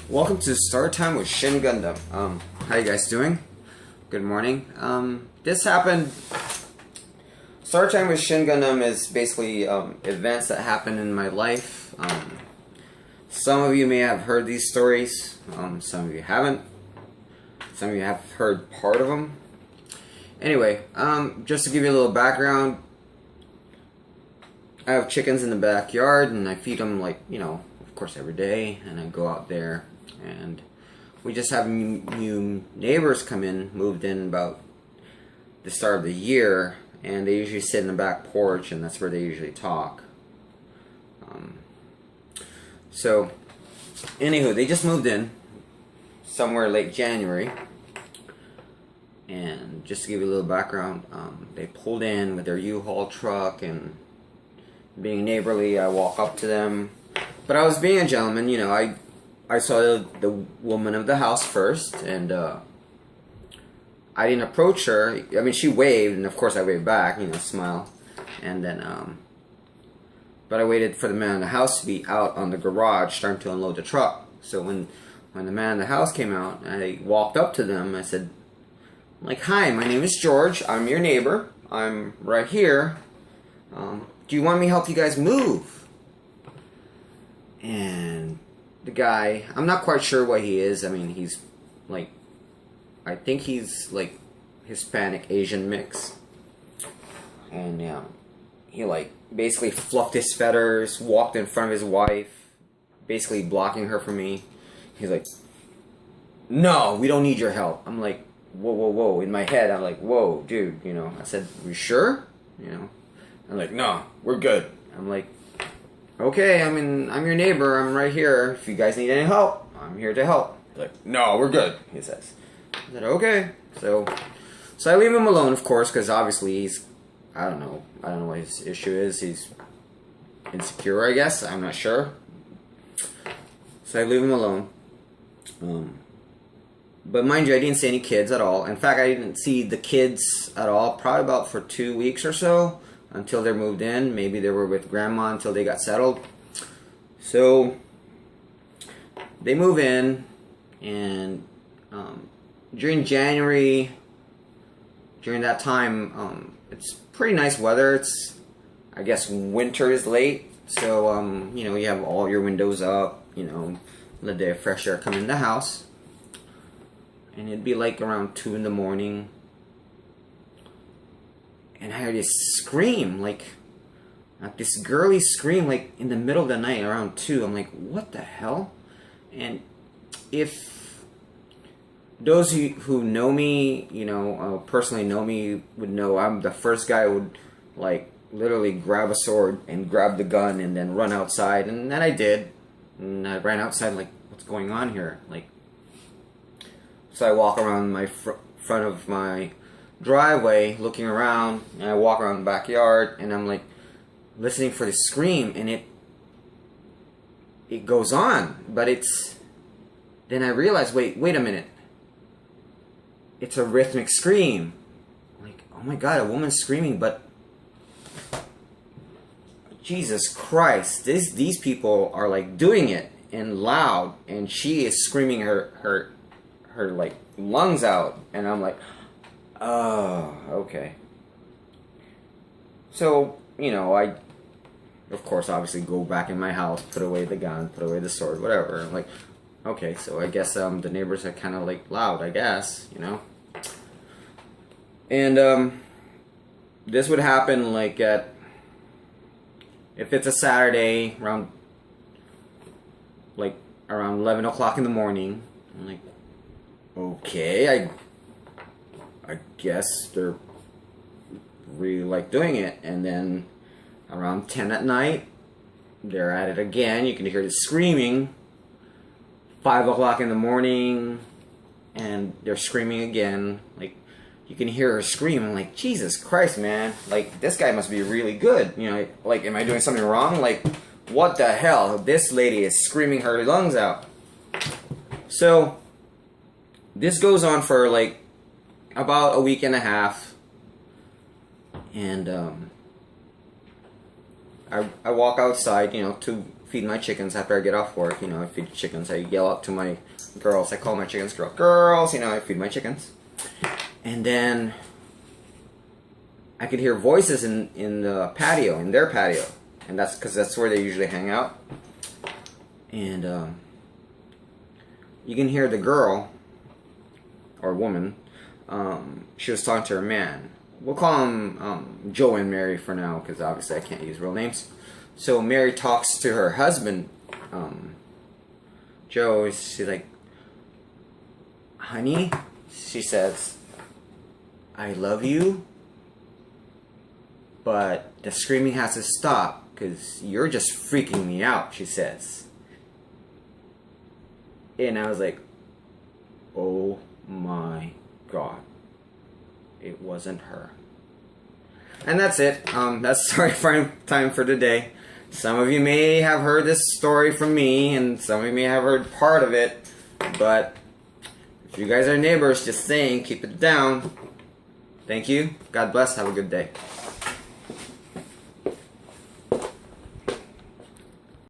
Welcome to Storytime with Shin Gundam. How you guys doing? Good morning. This happened. Storytime with Shin Gundam is basically events that happen in my life. Some of you may have heard these stories. Some of you haven't. Some of you have heard part of them. Anyway, just to give you a little background, I have chickens in the backyard, and I feed them, like, of course, every day. And I go out there, and we just have new neighbors come in, moved in about the start of the year, and they usually sit in the back porch, and that's where they usually talk. So, anywho, they just moved in somewhere late January. And just to give you a little background, they pulled in with their U-Haul truck, and being neighborly, I walk up to them. But I was being a gentleman, I saw the woman of the house first, and I didn't approach her. I mean, she waved, and of course I waved back, smile. And then, but I waited for the man of the house to be out on the garage starting to unload the truck. So when the man of the house came out, I walked up to them. I said, hi, my name is George. I'm your neighbor. I'm right here. Do you want me to help you guys move? And the guy, I'm not quite sure what he is. I mean, he's I think he's like Hispanic Asian mix. And he basically fluffed his feathers, walked in front of his wife, basically blocking her from me. He's like, no, we don't need your help. I'm like, whoa, whoa, whoa. In my head, I'm like, whoa, dude, I said, you sure? I'm like, no, we're good. I'm like, okay, I'm your neighbor. I'm right here. If you guys need any help, I'm here to help. He's like, no, we're good, he says. I said, okay. So I leave him alone, of course, because obviously he's, I don't know what his issue is. He's insecure, I guess. I'm not sure. So I leave him alone. But mind you, I didn't see any kids at all. In fact, I didn't see the kids at all, probably about for 2 weeks or so, until they moved in. Maybe they were with grandma until they got settled. So they move in, and during January, during that time, it's pretty nice weather. It's, I guess, winter is late, so you have all your windows up, let the fresh air come in the house. And it'd be like around 2 in the morning, and I heard this scream, like this girly scream, like in the middle of the night around 2. I'm like, what the hell? And if those who know me, personally know me, would know I'm the first guy who would literally grab a sword and grab the gun and then run outside. And then I did, and I ran outside like, what's going on here? So I walk around my front of my driveway, looking around, and I walk around the backyard, and I'm listening for the scream, and it goes on, but then I realize, wait a minute, it's a rhythmic scream. Oh my God, a woman screaming, but Jesus Christ, these people are doing it and loud, and she is screaming her lungs out, and I'm like, oh, okay. So, I, of course, obviously go back in my house, put away the gun, put away the sword, whatever. I'm like, okay, so I guess the neighbors are kind of loud, I guess, And this would happen at, if it's a Saturday, around 11 o'clock in the morning. I'm like, okay, I guess they're really doing it. And then around 10 at night, they're at it again. You can hear the screaming. 5 o'clock in the morning, and they're screaming again. You can hear her scream. I'm like, Jesus Christ, man. This guy must be really good. Am I doing something wrong? What the hell? This lady is screaming her lungs out. So this goes on for about a week and a half, and I walk outside, to feed my chickens after I get off work. You know, I feed the chickens. I yell out to my girls. I call my chickens girls. Girls, you know, I feed my chickens. And then I could hear voices in the patio, in their patio. And that's because that's where they usually hang out. And you can hear the girl, or woman, she was talking to her man. We'll call them Joe and Mary for now, because obviously I can't use real names. So Mary talks to her husband, Joe. She's like, honey, she says, I love you, but the screaming has to stop, because you're just freaking me out, she says. And I was like, oh my God. It wasn't her. And that's it. That's Storytime for today. Some of you may have heard this story from me, and some of you may have heard part of it. But if you guys are neighbors, just saying, keep it down. Thank you. God bless. Have a good day.